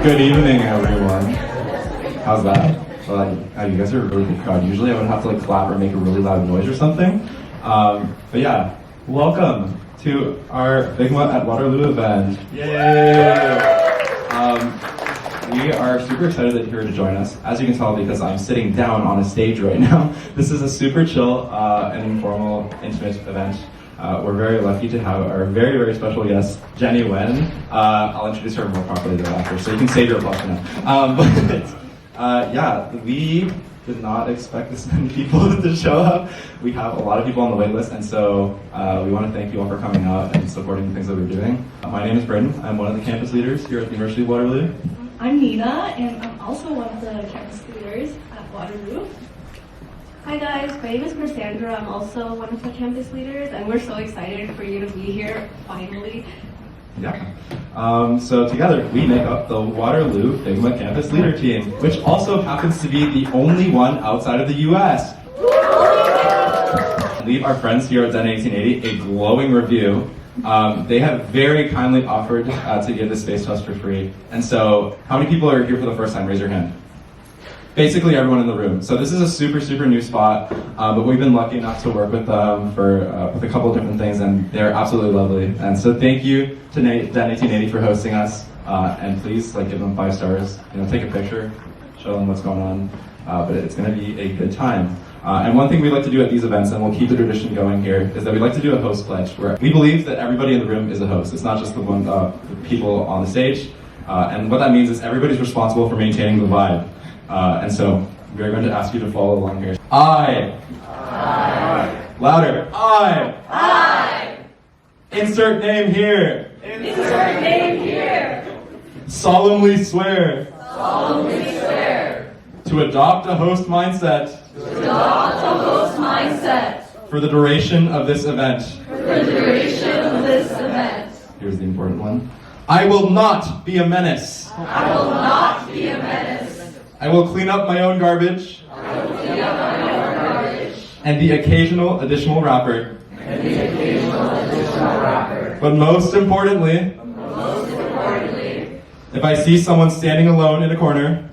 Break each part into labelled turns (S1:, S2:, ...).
S1: Good evening, everyone. How's that? Well, you guys are a really good crowd. Usually I would have to like clap or make a really loud noise or something. But yeah, welcome to our Figma at Waterloo event. Yay! We are super excited that you're here to join us. As you can tell, because I'm sitting down on a stage right now, this is a super chill and informal, intimate event. We're very lucky to have our very, very special guest, Jenny Wen. I'll introduce her more properly thereafter, so you can save your applause for now. Yeah, we did not expect this many people to show up. We have a lot of people on the wait list, and so we want to thank you all for coming out and supporting the things that we're doing. My name is Braden. I'm one of the campus leaders here at the University of Waterloo.
S2: I'm Nina, and I'm also one of the campus leaders at Waterloo.
S3: Hi guys, my name is Cassandra. I'm also one of the campus leaders, and we're so excited for you to be here, finally.
S1: Yeah. So together, we make up the Waterloo Figma Campus Leader Team, which also happens to be the only one outside of the US. Leave our friends here at Den 1880 a glowing review. They have very kindly offered to give this space to us for free. And so, how many people are here for the first time? Raise your hand. Basically everyone in the room. So this is a super, super new spot, but we've been lucky enough to work with them with a couple of different things, and they're absolutely lovely. And so thank you to Den 1880 for hosting us, and please give them 5 stars. Take a picture, show them what's going on, but it's going to be a good time. And one thing we like to do at these events, and we'll keep the tradition going here, is that we like to do a host pledge, where we believe that everybody in the room is a host. It's not just the people on the stage, and what that means is everybody's responsible for maintaining the vibe. And so we're going to ask you to follow along here. I. Louder. I. Insert name here.
S2: Insert name here.
S1: Solemnly swear.
S2: Solemnly swear.
S1: To adopt a host mindset.
S2: To adopt a host mindset.
S1: For the duration of this event.
S2: For the duration of this event.
S1: Here's the important one. I will not be a menace.
S2: I will not be a menace.
S1: I will clean up my own garbage.
S2: I will clean up my own garbage.
S1: And the occasional additional wrapper.
S2: And the occasional additional wrapper.
S1: But most importantly, if I see someone standing alone in a corner,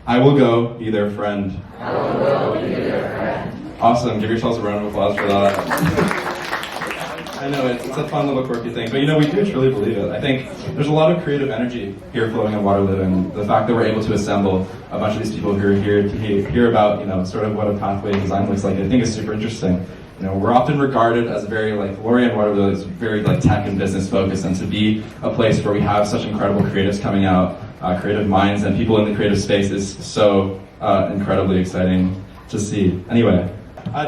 S1: I will go be their friend.
S2: I will go be their friend.
S1: Awesome. Give yourselves a round of applause for that. I know, it's a fun little quirky thing, but we do truly believe it. I think there's a lot of creative energy here flowing at Waterloo, and the fact that we're able to assemble a bunch of these people who are here to hear about, sort of what a pathway design looks like, I think is super interesting. We're often regarded as very, Laurier and Waterloo is very, tech and business focused, and to be a place where we have such incredible creatives coming out, creative minds, and people in the creative space is so incredibly exciting to see. Anyway.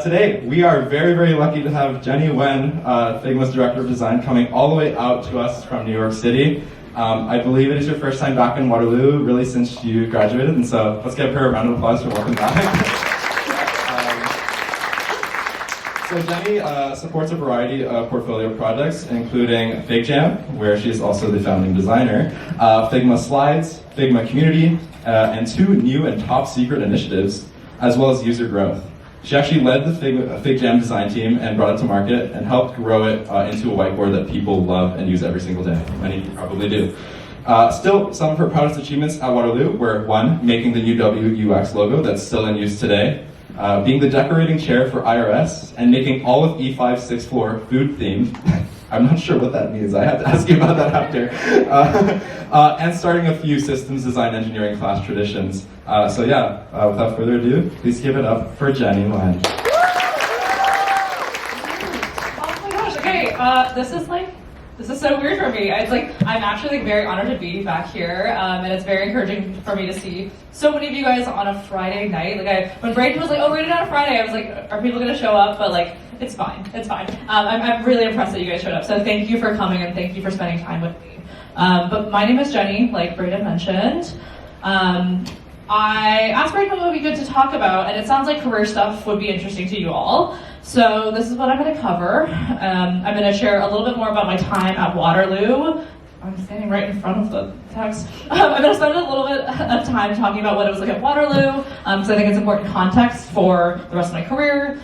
S1: Today, we are very, very lucky to have Jenny Wen, Figma's Director of Design, coming all the way out to us from New York City. I believe it is your first time back in Waterloo, really, since you graduated, and so let's give her a round of applause for welcome back. So Jenny supports a variety of portfolio projects, including FigJam, where she's also the founding designer, Figma Slides, Figma Community, and 2 new and top secret initiatives, as well as user growth. She actually led the FigJam design team and brought it to market and helped grow it into a whiteboard that people love and use every single day. Many of you probably do. Still, some of her proudest achievements at Waterloo were 1, making the new UX logo that's still in use today, being the decorating chair for IRS, and making all of E5's 6th floor food themed. I'm not sure what that means. I have to ask you about that after. And starting a few systems design engineering class traditions. So yeah, without further ado, please give it up for Jenny Wen.
S4: Oh my gosh, okay, this is so weird for me. I'm actually very honored to be back here, and it's very encouraging for me to see so many of you guys on a Friday night. When Braden was oh, we're doing it on a Friday, I was like, are people gonna show up? But it's fine, it's fine. I'm really impressed that you guys showed up, so thank you for coming and thank you for spending time with me. But my name is Jenny, like Braden mentioned. I asked Braden what would be good to talk about, and it sounds like career stuff would be interesting to you all. So this is what I'm going to cover. I'm going to share a little bit more about my time at Waterloo. I'm standing right in front of the text. I'm going to spend a little bit of time talking about what it was like at Waterloo, because I think it's important context for the rest of my career.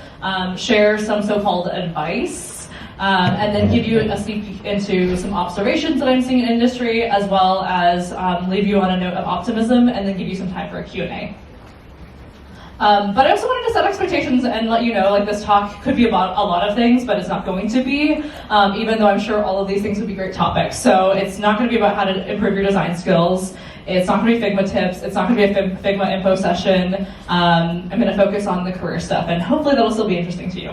S4: Share some so-called advice, and then give you a sneak peek into some observations that I'm seeing in industry, as well as leave you on a note of optimism, and then give you some time for a Q&A. But I also wanted to set expectations and let you know, like, this talk could be about a lot of things, but it's not going to be, even though I'm sure all of these things would be great topics. So it's not going to be about how to improve your design skills. It's not going to be Figma tips. It's not going to be a Figma info session. I'm going to focus on the career stuff, and hopefully that'll still be interesting to you.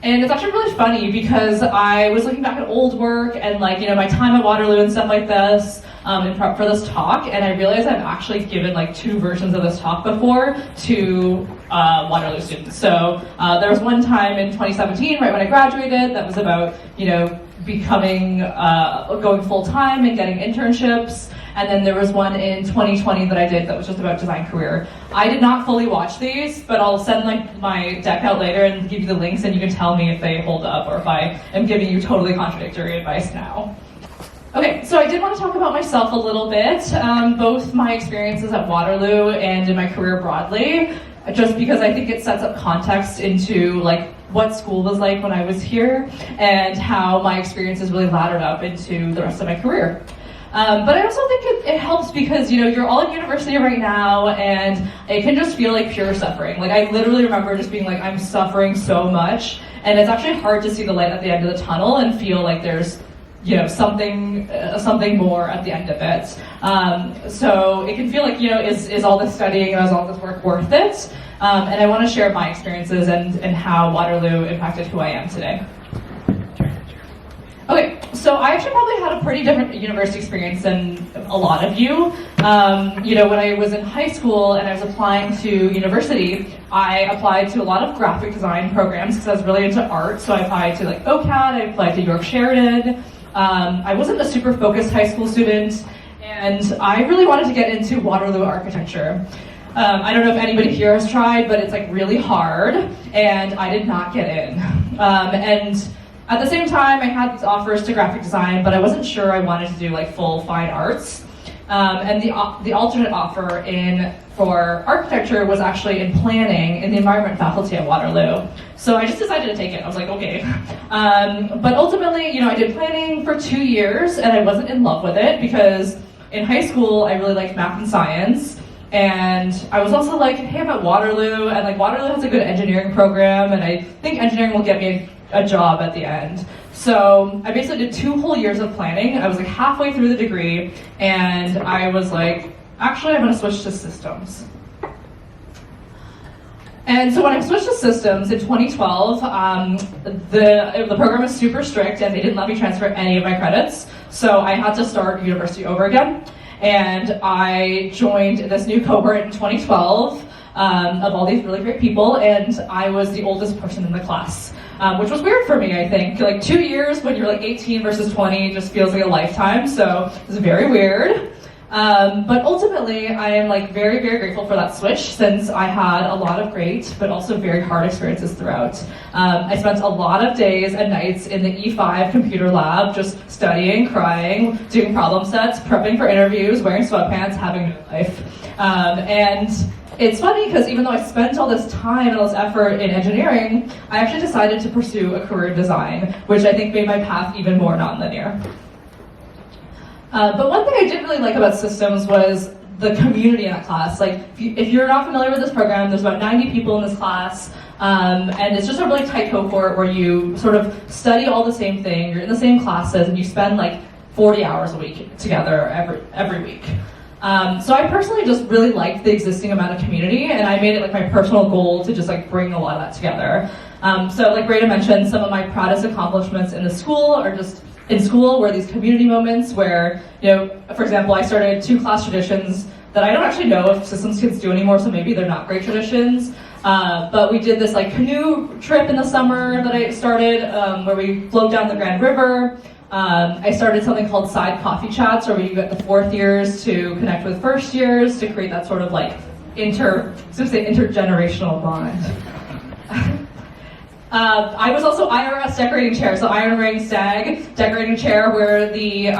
S4: And it's actually really funny because I was looking back at old work and, like, you know, my time at Waterloo and stuff like this in prep for this talk, and I realized I've actually given like 2 versions of this talk before to Waterloo students. So there was one time in 2017, right when I graduated, that was about, you know, becoming, going full-time and getting internships. And then there was one in 2020 that I did that was just about design career. I did not fully watch these, but I'll send like my deck out later and give you the links, and you can tell me if they hold up or if I am giving you totally contradictory advice now. Okay, so I did want to talk about myself a little bit, both my experiences at Waterloo and in my career broadly, just because I think it sets up context into like what school was like when I was here and how my experiences really laddered up into the rest of my career. But I also think it helps because, you know, you're all in university right now and it can just feel like pure suffering. Like, I literally remember just being like, I'm suffering so much, and it's actually hard to see the light at the end of the tunnel and feel like there's, you know, something more at the end of it. So it can feel like, you know, is all this studying and is all this work worth it? And I want to share my experiences and how Waterloo impacted who I am today. Okay, so I actually probably had a pretty different university experience than a lot of you. You know, when I was in high school and I was applying to university, I applied to a lot of graphic design programs because I was really into art. So I applied to like OCAD, I applied to York Sheridan. I wasn't a super focused high school student, and I really wanted to get into Waterloo architecture. I don't know if anybody here has tried, but it's like really hard, and I did not get in. And at the same time, I had these offers to graphic design, but I wasn't sure I wanted to do like full fine arts. And the alternate offer for architecture was actually in planning in the environment faculty at Waterloo. So I just decided to take it. I was like, okay. But ultimately, you know, I did planning for 2 years, and I wasn't in love with it because in high school, I really liked math and science. And I was also like, hey, I'm at Waterloo, and like Waterloo has a good engineering program, and I think engineering will get me a job at the end. So I basically did 2 whole years of planning. I was like halfway through the degree, and I was like, actually, I'm gonna switch to systems. And so when I switched to systems in 2012, the program was super strict, and they didn't let me transfer any of my credits. So I had to start university over again. And I joined this new cohort in 2012 of all these really great people, and I was the oldest person in the class, which was weird for me, I think. Like 2 years when you're like 18 versus 20 just feels like a lifetime, so it's very weird. But ultimately, I am like very, very grateful for that switch since I had a lot of great, but also very hard experiences throughout. I spent a lot of days and nights in the E5 computer lab, just studying, crying, doing problem sets, prepping for interviews, wearing sweatpants, having no life. And it's funny because even though I spent all this time and all this effort in engineering, I actually decided to pursue a career in design, which I think made my path even more nonlinear. But one thing I did really like about systems was the community in that class. Like, if you're not familiar with this program, there's about 90 people in this class, and it's just a really tight cohort where you sort of study all the same thing, you're in the same classes, and you spend like 40 hours a week together every week. So I personally just really liked the existing amount of community, and I made it like my personal goal to just like bring a lot of that together. So like Rita mentioned, some of my proudest accomplishments in the school are just in school were these community moments where, you know, for example, I started 2 class traditions that I don't actually know if systems kids do anymore, so maybe they're not great traditions. But we did this like canoe trip in the summer that I started, where we float down the Grand River. I started something called side coffee chats, where we get the 4th years to connect with 1st years to create that sort of like intergenerational bond. I was also IRS decorating chair, so Iron Ring Stag decorating chair, where the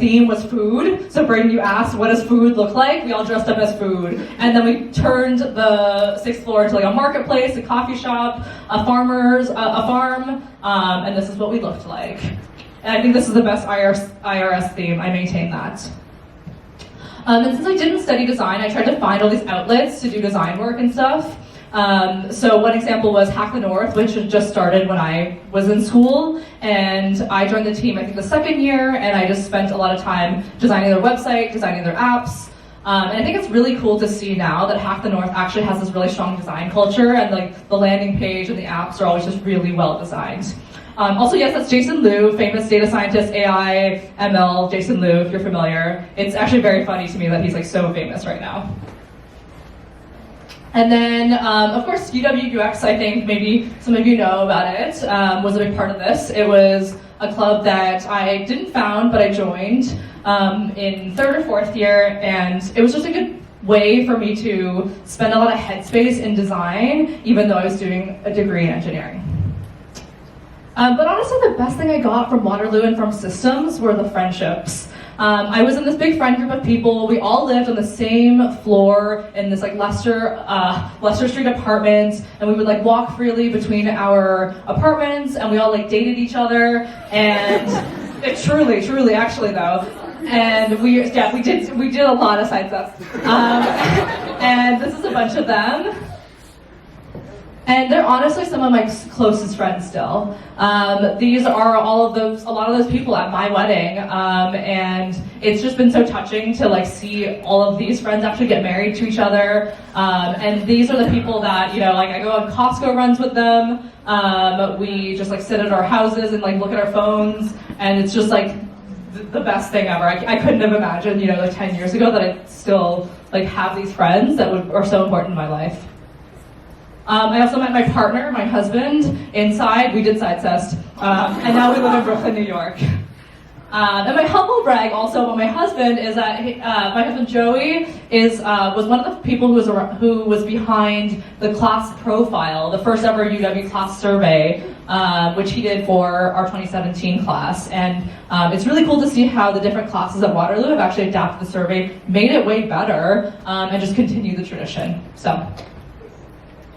S4: theme was food. So Braden, you asked, what does food look like? We all dressed up as food, and then we turned the 6th floor into like a marketplace, a coffee shop, a farm, and this is what we looked like. And I think this is the best IRS theme. I maintain that. And since I didn't study design, I tried to find all these outlets to do design work and stuff. So one example was Hack the North, which had just started when I was in school, and I joined the team I think the 2nd year, and I just spent a lot of time designing their website, designing their apps. And I think it's really cool to see now that Hack the North actually has this really strong design culture, and like the landing page and the apps are always just really well designed. Also, yes, that's Jason Liu, famous data scientist, AI, ML, Jason Liu, if you're familiar. It's actually very funny to me that he's like so famous right now. And then, of course, UW UX, I think maybe some of you know about it, was a big part of this. It was a club that I didn't found, but I joined in 3rd or 4th year, and it was just a good way for me to spend a lot of headspace in design, even though I was doing a degree in engineering. But honestly, the best thing I got from Waterloo and from systems were the friendships. I was in this big friend group of people. We all lived on the same floor in this like Leicester Street apartment, and we would like walk freely between our apartments, and we all like dated each other, and it truly actually though. And we did a lot of side stuff. And this is a bunch of them. And they're honestly some of my closest friends still. These are a lot of those people at my wedding, and it's just been so touching to like see all of these friends actually get married to each other. And these are the people that, you know, like I go on Costco runs with them. We just like sit at our houses and like look at our phones, and it's just like the best thing ever. I couldn't have imagined, you know, like 10 years ago that I'd still like have these friends that are so important in my life. I also met my partner, my husband, inside. We did side test, and now we live in Brooklyn, New York. And my humble brag also about my husband is that my husband Joey was one of the people who was behind the class profile, the first ever UW class survey, which he did for our 2017 class. And it's really cool to see how the different classes at Waterloo have actually adapted the survey, made it way better, and just continued the tradition. So.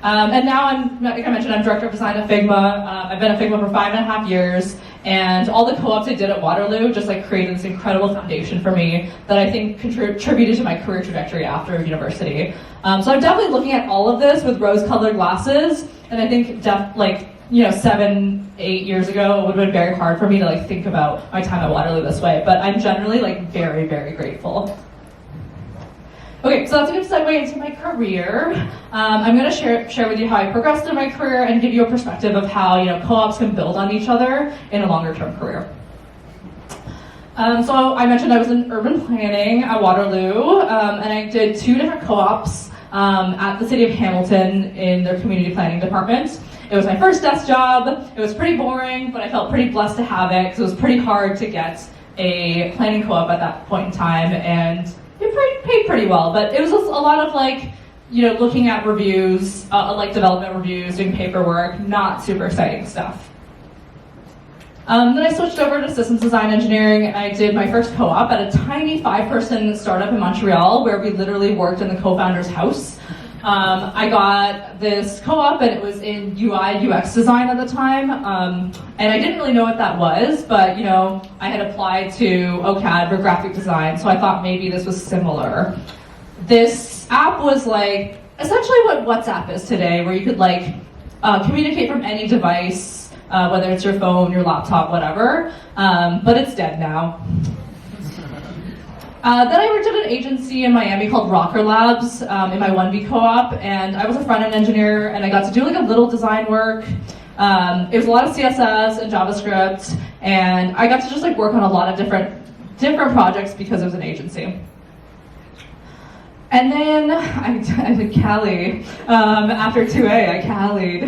S4: And now like I mentioned, I'm director of design at Figma. I've been at Figma for 5.5 years, and all the co-ops I did at Waterloo just like created this incredible foundation for me that I think contributed to my career trajectory after university. So I'm definitely looking at all of this with rose-colored glasses, and I think 7-8 years ago it would have been very hard for me to like think about my time at Waterloo this way, but I'm generally like very, very grateful. Okay, so that's a good segue into my career. I'm going to share with you how I progressed in my career and give you a perspective of how, you know, co-ops can build on each other in a longer-term career. So I mentioned I was in urban planning at Waterloo, and I did 2 different co-ops at the city of Hamilton in their community planning department. It was my first desk job. It was pretty boring, but I felt pretty blessed to have it because it was pretty hard to get a planning co-op at that point in time, and it paid pretty well, but it was a lot of like, you know, looking at reviews, like development reviews, doing paperwork, not super exciting stuff. Then I switched over to systems design engineering, and I did my first co-op at a tiny 5-person startup in Montreal where we literally worked in the co-founder's house. I got this co-op, and it was in UI UX design at the time, and I didn't really know what that was, but you know, I had applied to OCAD for graphic design, so I thought maybe this was similar. This app was like essentially what WhatsApp is today, where you could like communicate from any device, whether it's your phone, your laptop, whatever, but it's dead now. Then I worked at an agency in Miami called Rocker Labs in my 1B co-op, and I was a front-end engineer, and I got to do like a little design work. It was a lot of CSS and JavaScript, and I got to just like work on a lot of different projects because it was an agency. And then I did Cali. After 2A, I Cali'd.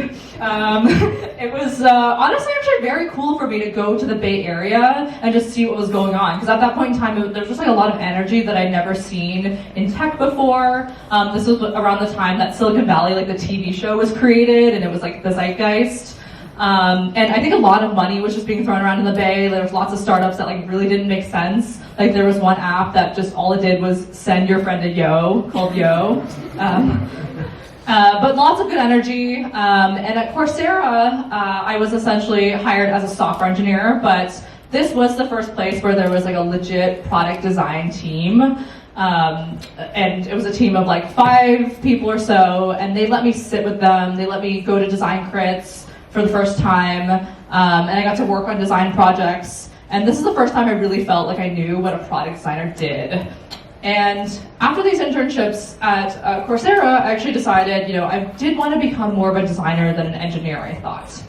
S4: It was honestly actually very cool for me to go to the Bay Area and just see what was going on. Because at that point in time, there was just like a lot of energy that I'd never seen in tech before. This was around the time that Silicon Valley, like the TV show, was created, and it was like the zeitgeist. And I think a lot of money was just being thrown around in the Bay. There was lots of startups that like really didn't make sense. Like there was one app that just all it did was send your friend a yo, called Yo. But lots of good energy. And at Coursera, I was essentially hired as a software engineer, but this was the first place where there was like a legit product design team. And it was a team of like 5 people or so, and they let me sit with them. They let me go to design crits for the first time, and I got to work on design projects. And this is the first time I really felt like I knew what a product designer did. And after these internships at Coursera, I actually decided, I did want to become more of a designer than an engineer, I thought.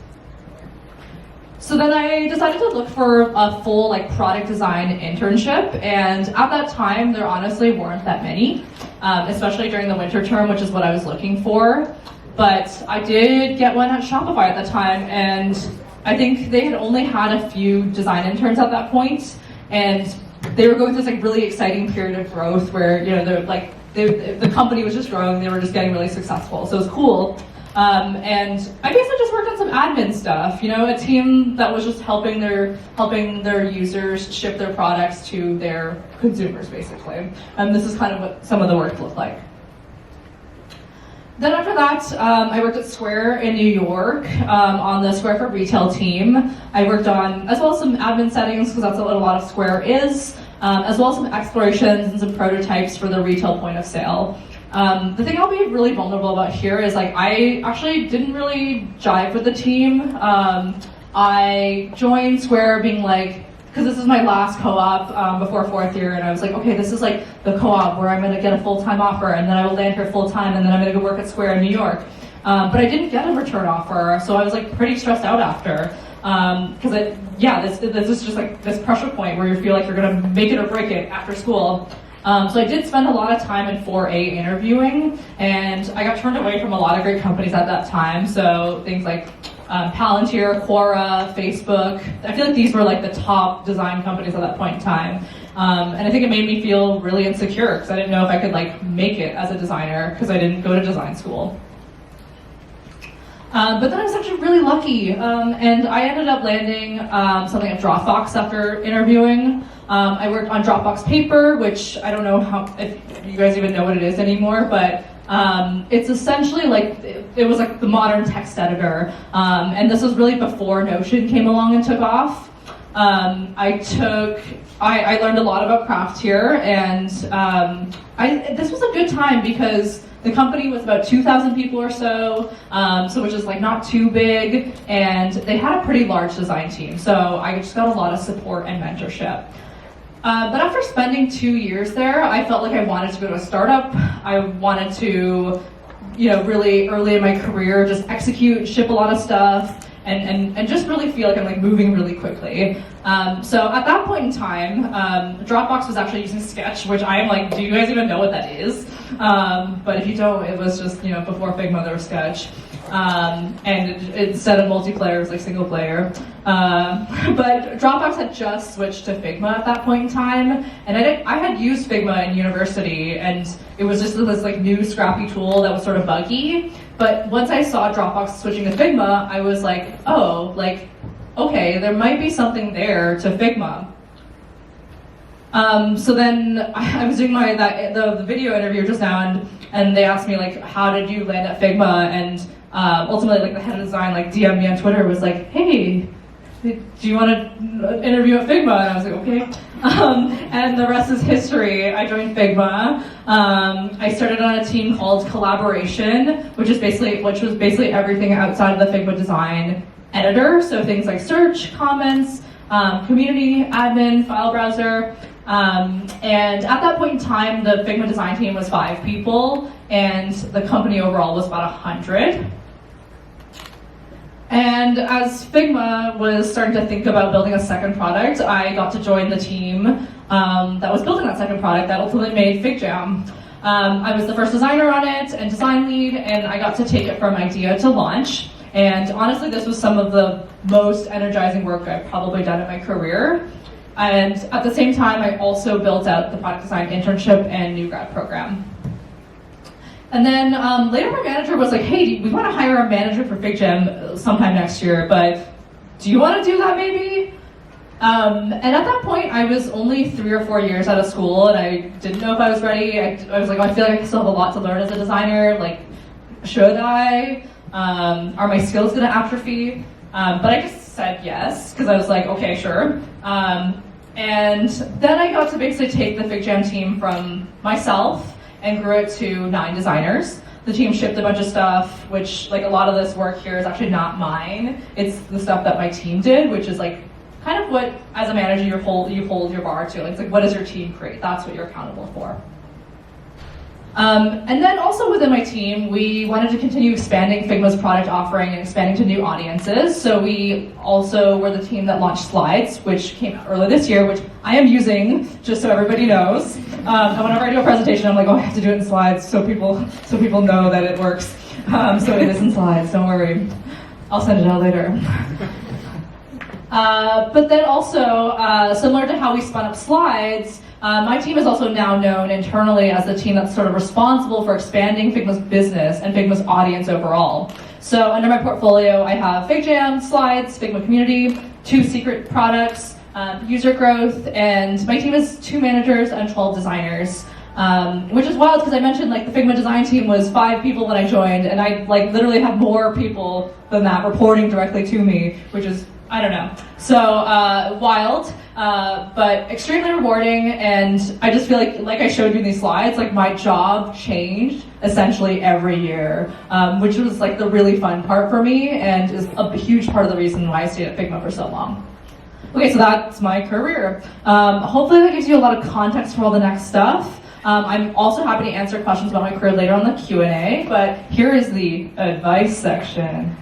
S4: So then I decided to look for a full product design internship, and at that time there honestly weren't that many, especially during the winter term, which is what I was looking for. But I did get one at Shopify at the time, and I think they had only had a few design interns at that point, and they were going through this really exciting period of growth where the company was just growing, they were just getting really successful, so it was cool. And I basically just worked on some admin stuff, a team that was just helping their users ship their products to their consumers, basically. And this is kind of what some of the work looked like. Then after that, I worked at Square in New York on the Square for Retail team. I worked on, as well as some admin settings, because that's what a lot of Square is, as well as some explorations and some prototypes for the retail point of sale. The thing I'll be really vulnerable about here is I actually didn't really jive with the team. I joined Square being because this is my last co-op before 4th year, and I was like, okay, this is the co-op where I'm gonna get a full-time offer, and then I will land here full-time, and then I'm gonna go work at Square in New York. But I didn't get a return offer, so I was pretty stressed out after. Because this is just this pressure point where you feel like you're gonna make it or break it after school. So I did spend a lot of time in 4A interviewing, and I got turned away from a lot of great companies at that time. So things like Palantir, Quora, Facebook. I feel like these were the top design companies at that point in time. And I think it made me feel really insecure because I didn't know if I could make it as a designer because I didn't go to design school. But then I was actually really lucky, and I ended up landing something at Dropbox after interviewing. I worked on Dropbox Paper, which I don't know if you guys even know what it is anymore, but it's essentially it was the modern text editor, and this was really before Notion came along and took off. I learned a lot about craft here, and this was a good time because the company was about 2,000 people or so, which is not too big, and they had a pretty large design team, so I just got a lot of support and mentorship. But after spending 2 years there, I felt like I wanted to go to a startup. I wanted to, really early in my career, just execute, ship a lot of stuff, and just really feel like I'm moving really quickly. So at that point in time, Dropbox was actually using Sketch, which I am do you guys even know what that is? But if you don't, it was just, before Figma there was Sketch. And instead of multiplayer, it was single player. But Dropbox had just switched to Figma at that point in time, and I had used Figma in university, and it was just this new scrappy tool that was sort of buggy. But once I saw Dropbox switching to Figma, I was okay, there might be something there to Figma. So then I was doing the video interview just now, and they asked me how did you land at Figma, and ultimately the head of design DM'd me on Twitter, was hey, do you want to interview at Figma? And I was okay. And the rest is history. I joined Figma. I started on a team called Collaboration, which was basically everything outside of the Figma design editor. So things like search, comments, community, admin, file browser. And at that point in time, the Figma design team was 5 people, and the company overall was about 100. And as Figma was starting to think about building a second product, I got to join the team that was building that second product that ultimately made FigJam. I was the first designer on it and design lead, and I got to take it from idea to launch. And honestly, this was some of the most energizing work I've probably done in my career. And at the same time, I also built out the product design internship and new grad program. And then later my manager was like, hey, we want to hire a manager for FigJam sometime next year, but do you want to do that maybe? And at that point, I was only 3 or 4 years out of school, and I didn't know if I was ready. I was like, I feel like I still have a lot to learn as a designer. Like, should I? Are my skills going to atrophy? But I just said yes, because I was like, okay, sure. And then I got to basically take the FigJam team from myself and grew it to 9 designers. The team shipped a bunch of stuff, which like a lot of this work here is actually not mine. It's the stuff that my team did, which is like kind of what, as a manager, you hold your bar to. Like, it's like, what does your team create? That's what you're accountable for. And then also within my team, we wanted to continue expanding Figma's product offering and expanding to new audiences. So we also were the team that launched Slides, which came out early this year, which I am using, just so everybody knows. And whenever I do a presentation, I'm like, oh, I have to do it in Slides so people know that it works. So it is in Slides, don't worry. I'll send it out later. But then also, similar to how we spun up Slides, my team is also now known internally as the team that's sort of responsible for expanding Figma's business and Figma's audience overall. So under my portfolio, I have FigJam, Slides, Figma Community, 2 secret products, user growth, and my team is 2 managers and 12 designers. Which is wild because I mentioned like the Figma design team was 5 people when I joined, and I like literally have more people than that reporting directly to me, which is, I don't know. So wild, but extremely rewarding, and I just feel like I showed you in these slides, like my job changed essentially every year, which was like the really fun part for me, and is a huge part of the reason why I stayed at Figma for so long. Okay, so that's my career. Hopefully that gives you a lot of context for all the next stuff. I'm also happy to answer questions about my career later on the Q&A, but here is the advice section.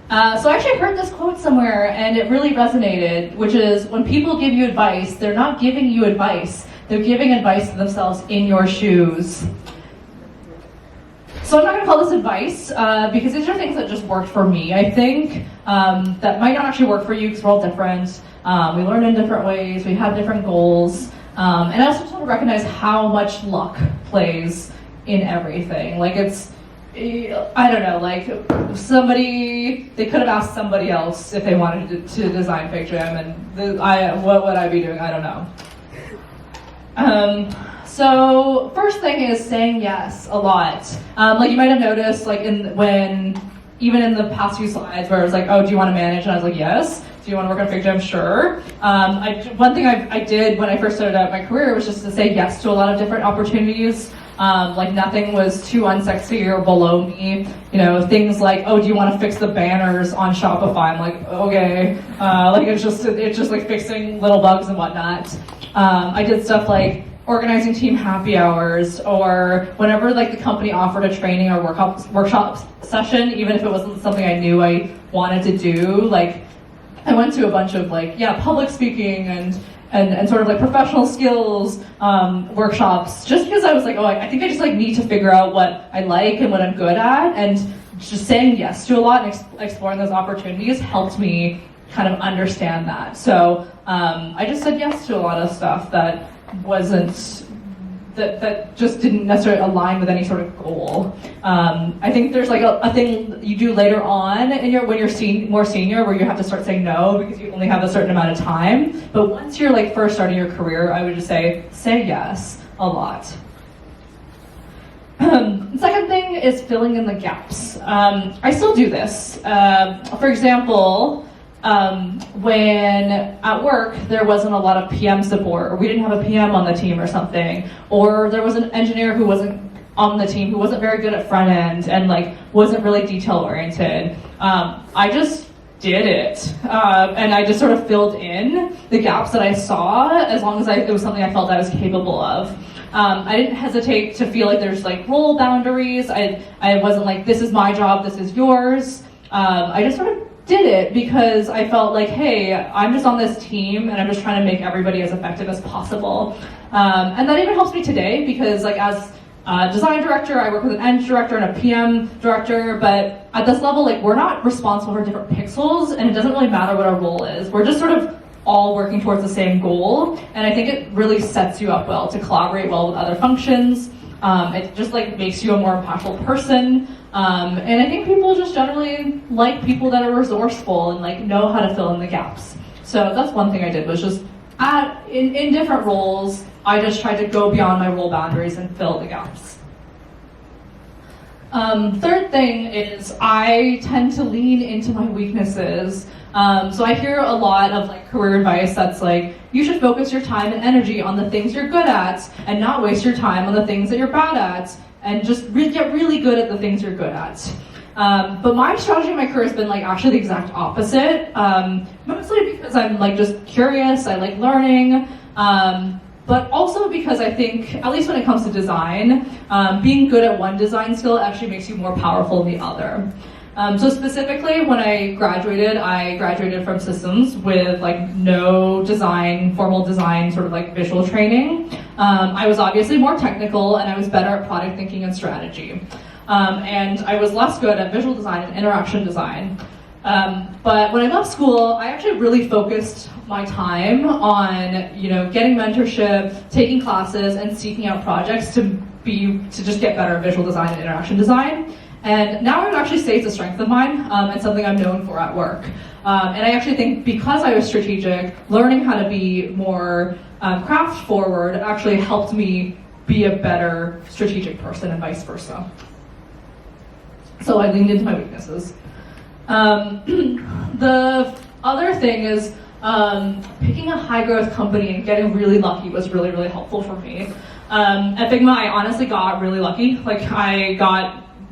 S4: So I actually heard this quote somewhere and it really resonated, which is, when people give you advice, they're not giving you advice, they're giving advice to themselves in your shoes. So I'm not going to call this advice because these are things that just worked for me. I think that might not actually work for you because we're all different. We learn in different ways, we have different goals. And I also just want to recognize how much luck plays in everything. Like, it's, I don't know, like they could have asked somebody else if they wanted to design FigJam, and what would I be doing? I don't know. So first thing is saying yes a lot. Like you might have noticed, like even in the past few slides where it was like, oh, do you want to manage? And I was like, yes. Do you want to work on FigJam? Sure. One thing I did when I first started out my career was just to say yes to a lot of different opportunities. Like nothing was too unsexy or below me. You know, things like, oh, do you want to fix the banners on Shopify? I'm like, okay. Like it's just like fixing little bugs and whatnot. I did stuff like organizing team happy hours, or whenever like the company offered a training or workshop session, even if it wasn't something I knew I wanted to do, like I went to a bunch of like, public speaking and sort of like professional skills workshops, just because I was like, oh, I think I just like need to figure out what I like and what I'm good at, and just saying yes to a lot and exploring those opportunities helped me kind of understand that. So I just said yes to a lot of stuff that that just didn't necessarily align with any sort of goal. I think there's like a thing you do later on when you're more senior, where you have to start saying no because you only have a certain amount of time. But once you're like first starting your career, I would just say yes a lot. Second thing is filling in the gaps. I still do this. For example, when at work there wasn't a lot of PM support, or we didn't have a PM on the team or something, or there was an engineer who wasn't on the team who wasn't very good at front end and like wasn't really detail oriented, I just did it, and I just sort of filled in the gaps that I saw, as long as it was something I felt I was capable of. I didn't hesitate to feel like there's like role boundaries. I wasn't like, this is my job, this is yours. I just sort of did it because I felt like, hey, I'm just on this team and I'm just trying to make everybody as effective as possible. And that even helps me today because like as a design director, I work with an eng director and a PM director, but at this level, like we're not responsible for different pixels, and it doesn't really matter what our role is. We're just sort of all working towards the same goal, and I think it really sets you up well to collaborate well with other functions. It just like makes you a more impactful person. And I think people just generally like people that are resourceful and like know how to fill in the gaps. So that's one thing I did, was just in different roles, I just tried to go beyond my role boundaries and fill the gaps. Third thing is I tend to lean into my weaknesses. So I hear a lot of like career advice that's like, you should focus your time and energy on the things you're good at and not waste your time on the things that you're bad at, and just get really good at the things you're good at. But my strategy in my career has been like actually the exact opposite. Mostly because I'm like just curious, I like learning, but also because I think, at least when it comes to design, being good at one design skill actually makes you more powerful in the other. So specifically, when I graduated from systems with like no formal design, sort of like visual training. I was obviously more technical, and I was better at product thinking and strategy. And I was less good at visual design and interaction design. But when I left school, I actually really focused my time on, getting mentorship, taking classes, and seeking out projects to just get better at visual design and interaction design. And now I would actually say it's a strength of mine, and something I'm known for at work. And I actually think because I was strategic, learning how to be more craft forward actually helped me be a better strategic person, and vice versa. So I leaned into my weaknesses. The other thing is picking a high growth company and getting really lucky was really, really helpful for me. At Figma, I honestly got really lucky.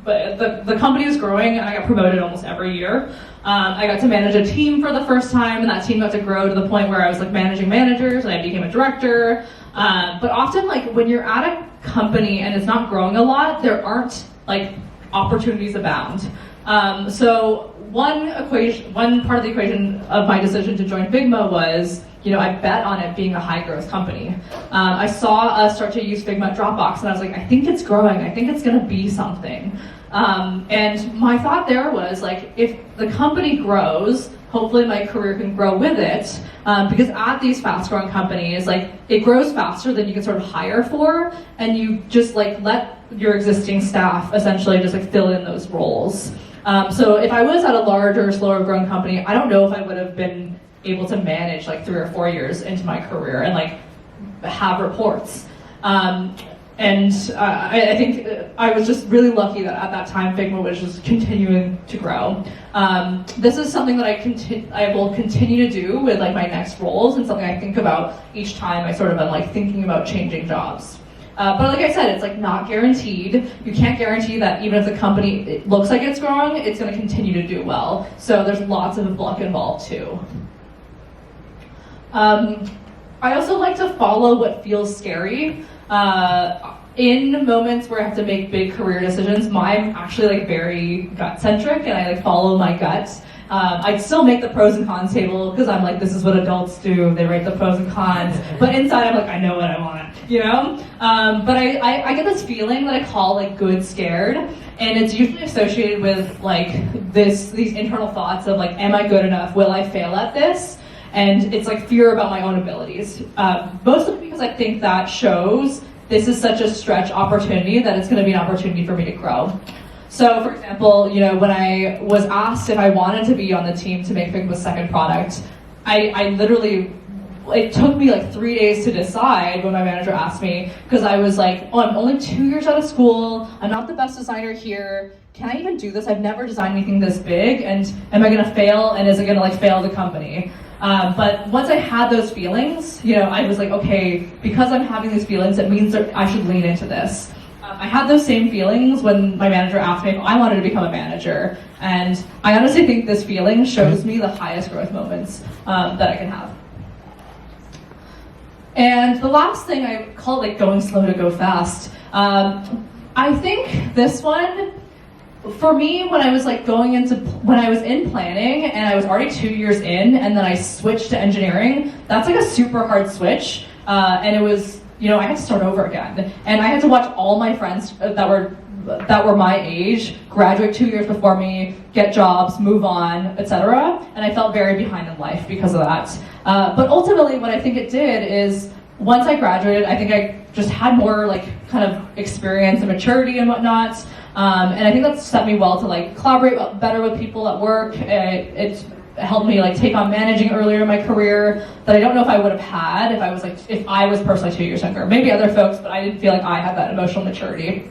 S4: But the company was growing, and I got promoted almost every year. I got to manage a team for the first time, and that team got to grow to the point where I was like managing managers, and I became a director. But often, like when you're at a company and it's not growing a lot, there aren't like opportunities abound. So one part of the equation of my decision to join Figma was, I bet on it being a high growth company. I saw us start to use Figma at Dropbox, and I was like, I think it's growing. I think it's gonna be something. And my thought there was like, if the company grows, hopefully my career can grow with it. Because at these fast growing companies, like it grows faster than you can sort of hire for, and you just like let your existing staff essentially just like fill in those roles. So if I was at a larger, slower growing company, I don't know if I would have been able to manage like 3 or 4 years into my career and like have reports. I think I was just really lucky that at that time Figma was just continuing to grow. This is something that I will continue to do with like my next roles, and something I think about each time I sort of am like thinking about changing jobs. But like I said, it's like not guaranteed. You can't guarantee that even if the company looks like it's growing, it's going to continue to do well. So there's lots of luck involved too. I also like to follow what feels scary. In moments where I have to make big career decisions, I'm actually like very gut-centric, and I like follow my gut. I'd still make the pros and cons table because I'm like, this is what adults do. They write the pros and cons. But inside I'm like, I know what I want, But I get this feeling that I call like good scared. And it's usually associated with like these internal thoughts of like, am I good enough? Will I fail at this? And it's like fear about my own abilities. Mostly because I think that shows this is such a stretch opportunity that it's gonna be an opportunity for me to grow. So for example, when I was asked if I wanted to be on the team to make Figma's second product, I literally, it took me like 3 days to decide when my manager asked me, because I was like, oh, I'm only 2 years out of school, I'm not the best designer here, can I even do this? I've never designed anything this big, and am I gonna fail, and is it gonna like fail the company? But once I had those feelings, I was like, okay, because I'm having these feelings, it means that I should lean into this. I had those same feelings when my manager asked me if I wanted to become a manager. And I honestly think this feeling shows me the highest growth moments that I can have. And the last thing, I call it like going slow to go fast. I think this one, for me, when I was in planning and I was already 2 years in and then I switched to engineering, that's like a super hard switch. And it was, I had to start over again. And I had to watch all my friends that were my age graduate 2 years before me, get jobs, move on, etc. And I felt very behind in life because of that. But ultimately, what I think it did is, once I graduated, I think just had more like kind of experience and maturity and whatnot. And I think that's set me well to like collaborate better with people at work. It's helped me like take on managing earlier in my career that I don't know if I would have had if I was personally 2 years younger. Maybe other folks, but I didn't feel like I had that emotional maturity.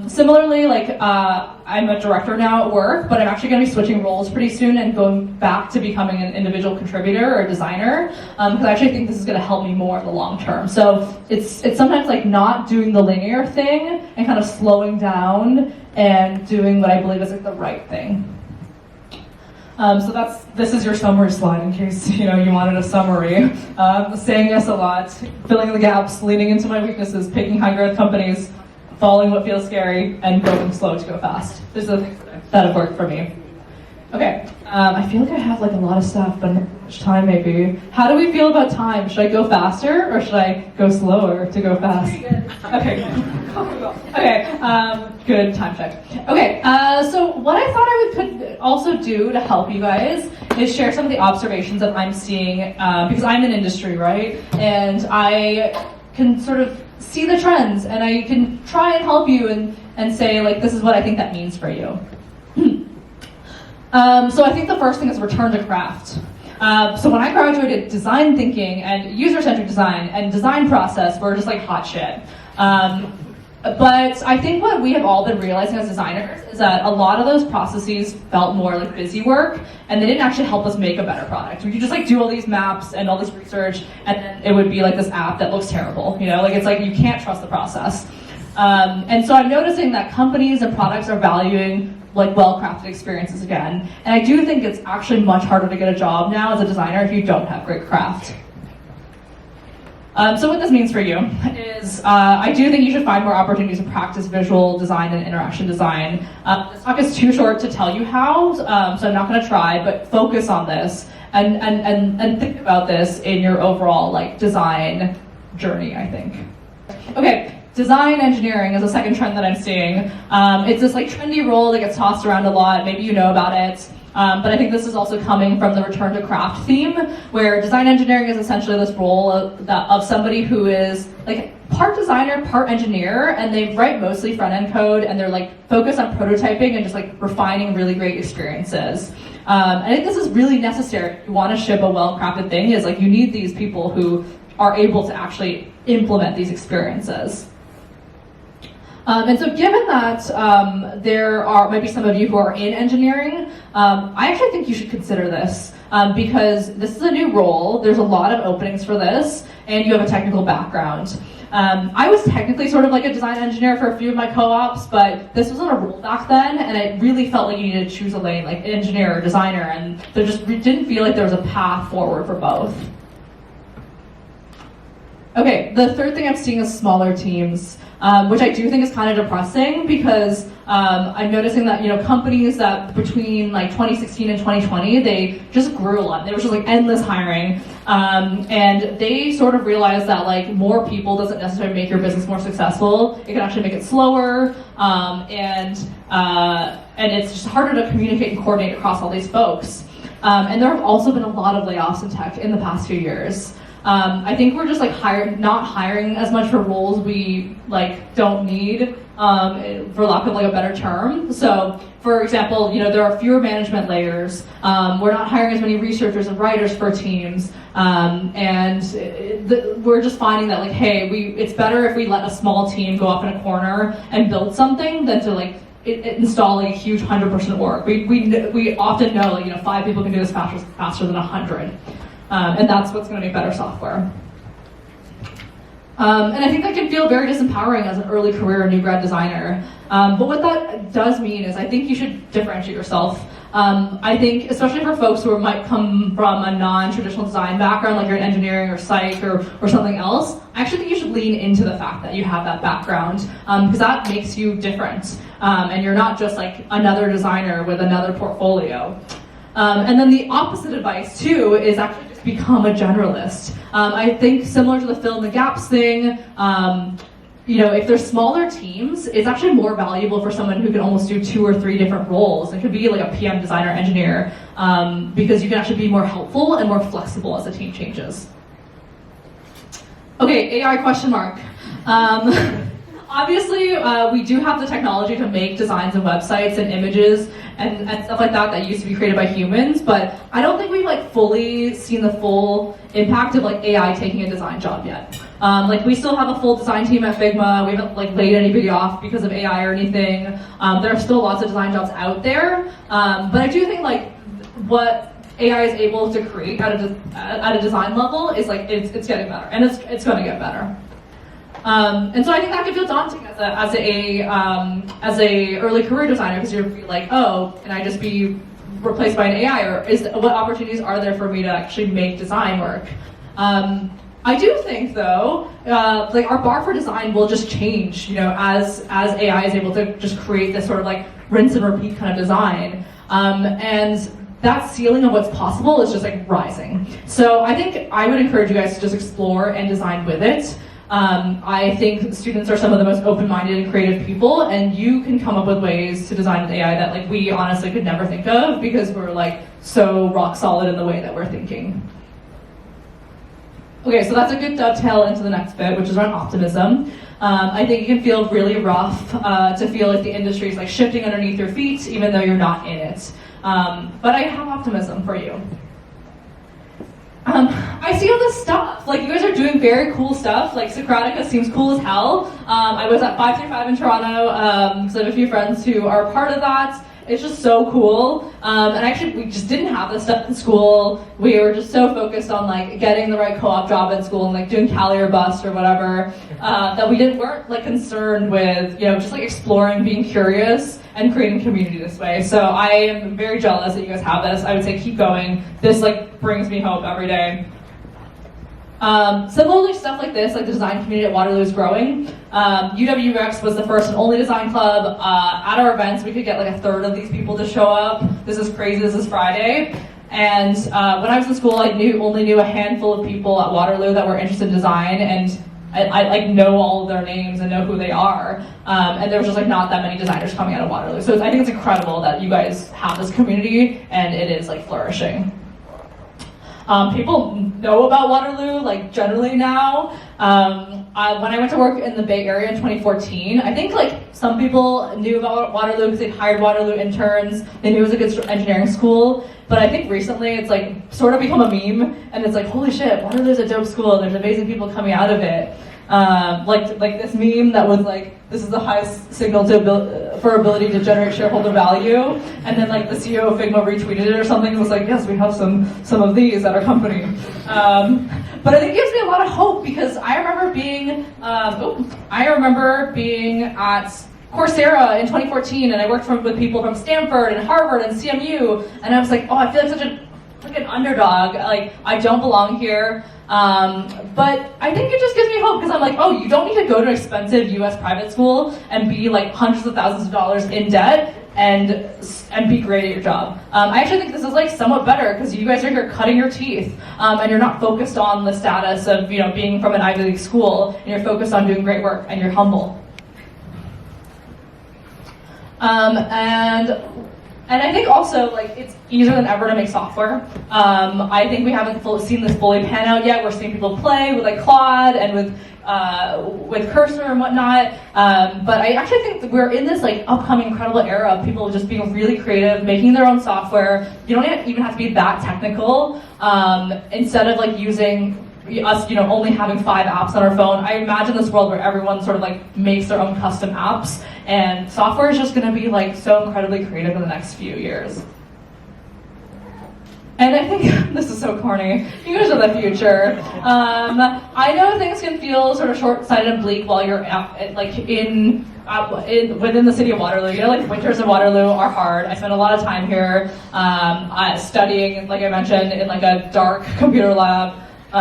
S4: Similarly, like I'm a director now at work, but I'm actually going to be switching roles pretty soon and going back to becoming an individual contributor or designer, because I actually think this is going to help me more in the long term. So it's sometimes like not doing the linear thing and kind of slowing down and doing what I believe is like the right thing. So this is your summary slide in case you wanted a summary. Saying yes a lot, filling in the gaps, leaning into my weaknesses, picking high growth companies, following what feels scary, and going slow to go fast. These are the things that have worked for me. Okay, I feel like I have like a lot of stuff, but not much time maybe. How do we feel about time? Should I go faster or should I go slower to go fast? Okay. Okay, good time check. Okay, so what I thought I could also do to help you guys is share some of the observations that I'm seeing, because I'm in industry, right? And I can sort of see the trends and I can try and help you and say like, this is what I think that means for you. So I think the first thing is return to craft. So when I graduated, design thinking and user-centered design and design process were just like hot shit. But I think what we have all been realizing as designers is that a lot of those processes felt more like busy work, and they didn't actually help us make a better product. We could just like do all these maps and all this research, and then it would be like this app that looks terrible. Like it's like you can't trust the process. And so I'm noticing that companies and products are valuing like well-crafted experiences again. And I do think it's actually much harder to get a job now as a designer if you don't have great craft. So what this means for you is I do think you should find more opportunities to practice visual design and interaction design. This talk is too short to tell you how, so I'm not going to try, but focus on this and think about this in your overall like design journey, I think. Okay. Design engineering is a second trend that I'm seeing. It's this like trendy role that gets tossed around a lot. Maybe you know about it. But I think this is also coming from the return to craft theme, where design engineering is essentially this role of somebody who is like part designer, part engineer, and they write mostly front-end code, and they're like focused on prototyping and just like refining really great experiences. I think this is really necessary. If you want to ship a well-crafted thing, is like you need these people who are able to actually implement these experiences. And so given that there might be some of you who are in engineering, I actually think you should consider this because this is a new role. There's a lot of openings for this, and you have a technical background. I was technically sort of like a design engineer for a few of my co-ops, but this wasn't a role back then, and it really felt like you needed to choose a lane, like engineer or designer, and there just didn't feel like there was a path forward for both. Okay, the third thing I'm seeing is smaller teams, which I do think is kind of depressing because I'm noticing that companies that between like 2016 and 2020 they just grew a lot. There was just like endless hiring, and they sort of realized that like more people doesn't necessarily make your business more successful. It can actually make it slower, and it's just harder to communicate and coordinate across all these folks. And there have also been a lot of layoffs in tech in the past few years. I think we're just like not hiring as much for roles we like don't need, for lack of like a better term. So, for example, there are fewer management layers. We're not hiring as many researchers and writers for teams, and we're just finding that like, hey, it's better if we let a small team go off in a corner and build something than to like installing a huge 100% org. We often know like 5 people can do this faster than 100. And that's what's going to make better software. And I think that can feel very disempowering as an early career new grad designer. But what that does mean is I think you should differentiate yourself. I think, especially for folks who might come from a non-traditional design background, like you're in engineering or psych or something else, I actually think you should lean into the fact that you have that background, because that makes you different. And you're not just like another designer with another portfolio. And then the opposite advice too is actually just become a generalist. I think similar to the fill in the gaps thing, if there's smaller teams, it's actually more valuable for someone who can almost do 2 or 3 different roles. It could be like a PM designer engineer, because you can actually be more helpful and more flexible as the team changes. Okay, AI question mark. Obviously, we do have the technology to make designs and websites and images and stuff like that that used to be created by humans, but I don't think we've like fully seen the full impact of like AI taking a design job yet. Like we still have a full design team at Figma. We haven't like laid anybody off because of AI or anything. There are still lots of design jobs out there, but I do think like what AI is able to create at a design level is like it's getting better, and it's going to get better. And so I think that can feel daunting as a early career designer, because you're like, oh, can I just be replaced by an AI, or what opportunities are there for me to actually make design work? I do think though, like our bar for design will just change, you know, as AI is able to just create this sort of like rinse and repeat kind of design, and that ceiling of what's possible is just like rising. So I think I would encourage you guys to just explore and design with it. I think students are some of the most open-minded and creative people, and you can come up with ways to design with AI that like we honestly could never think of, because we're like so rock solid in the way that we're thinking. Okay, so that's a good dovetail into the next bit, which is around optimism. I think it can feel really rough to feel like the industry is like shifting underneath your feet, even though you're not in it. But I have optimism for you. I see all this stuff. Like, you guys are doing very cool stuff. Like, Socratica seems cool as hell. I was at 535 in Toronto, because I have a few friends who are part of that. It's just so cool. And actually, we just didn't have this stuff in school. We were just so focused on like getting the right co-op job in school and like doing Cali or bust or whatever, that we weren't like concerned with, you know, just like exploring, being curious, and creating community this way. So I am very jealous that you guys have this. I would say keep going. This like brings me hope every day. Similarly, stuff like this, like the design community at Waterloo is growing. UWX was the first and only design club. At our events, we could get like a third of these people to show up. This is crazy, this is Friday. And when I was in school, I only knew a handful of people at Waterloo that were interested in design, and I like know all of their names and know who they are. And there was just like not that many designers coming out of Waterloo. So I think it's incredible that you guys have this community, and it is like flourishing. People know about Waterloo, like generally now. When I went to work in the Bay Area in 2014, I think like some people knew about Waterloo because they'd hired Waterloo interns. They knew it was a good engineering school. But I think recently it's like sort of become a meme, and it's like, holy shit, Waterloo's a dope school, and there's amazing people coming out of it. Like this meme that was like, this is the highest signal for ability to generate shareholder value, and then like the CEO of Figma retweeted it or something and was like, yes, we have some of these at our company. But I think it gives me a lot of hope, because I remember being at Coursera in 2014, and I worked with people from Stanford and Harvard and CMU, and I was like, oh, I feel like an underdog, like I don't belong here. But I think it just gives me hope, because I'm like, oh, you don't need to go to an expensive US private school and be like hundreds of thousands of dollars in debt and be great at your job. I actually think this is like somewhat better, because you guys are here cutting your teeth, and you're not focused on the status of, you know, being from an Ivy League school, and you're focused on doing great work, and you're humble. And I think also, like, it's easier than ever to make software. I think we haven't seen this fully pan out yet. We're seeing people play with like Claude and with Cursor and whatnot. But I actually think that we're in this like upcoming incredible era of people just being really creative, making their own software. You don't even have to be that technical. Instead of like using us, you know, only having 5 apps on our phone, I imagine this world where everyone sort of like makes their own custom apps, and software is just going to be like so incredibly creative in the next few years. And I think this is so corny. You guys are the future. I know things can feel sort of short-sighted and bleak while you're within the city of Waterloo. You know, like winters in Waterloo are hard. I spent a lot of time here studying, like I mentioned, in like a dark computer lab. But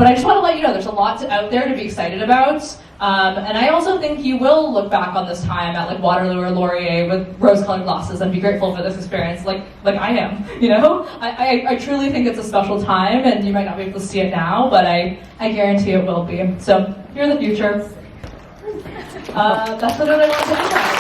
S4: I just want to let you know there's a lot out there to be excited about. And I also think you will look back on this time at like Waterloo or Laurier with rose-colored glasses and be grateful for this experience, like I am. You know, I truly think it's a special time, and you might not be able to see it now, but I guarantee it will be. So you're the future. That's what I want to say.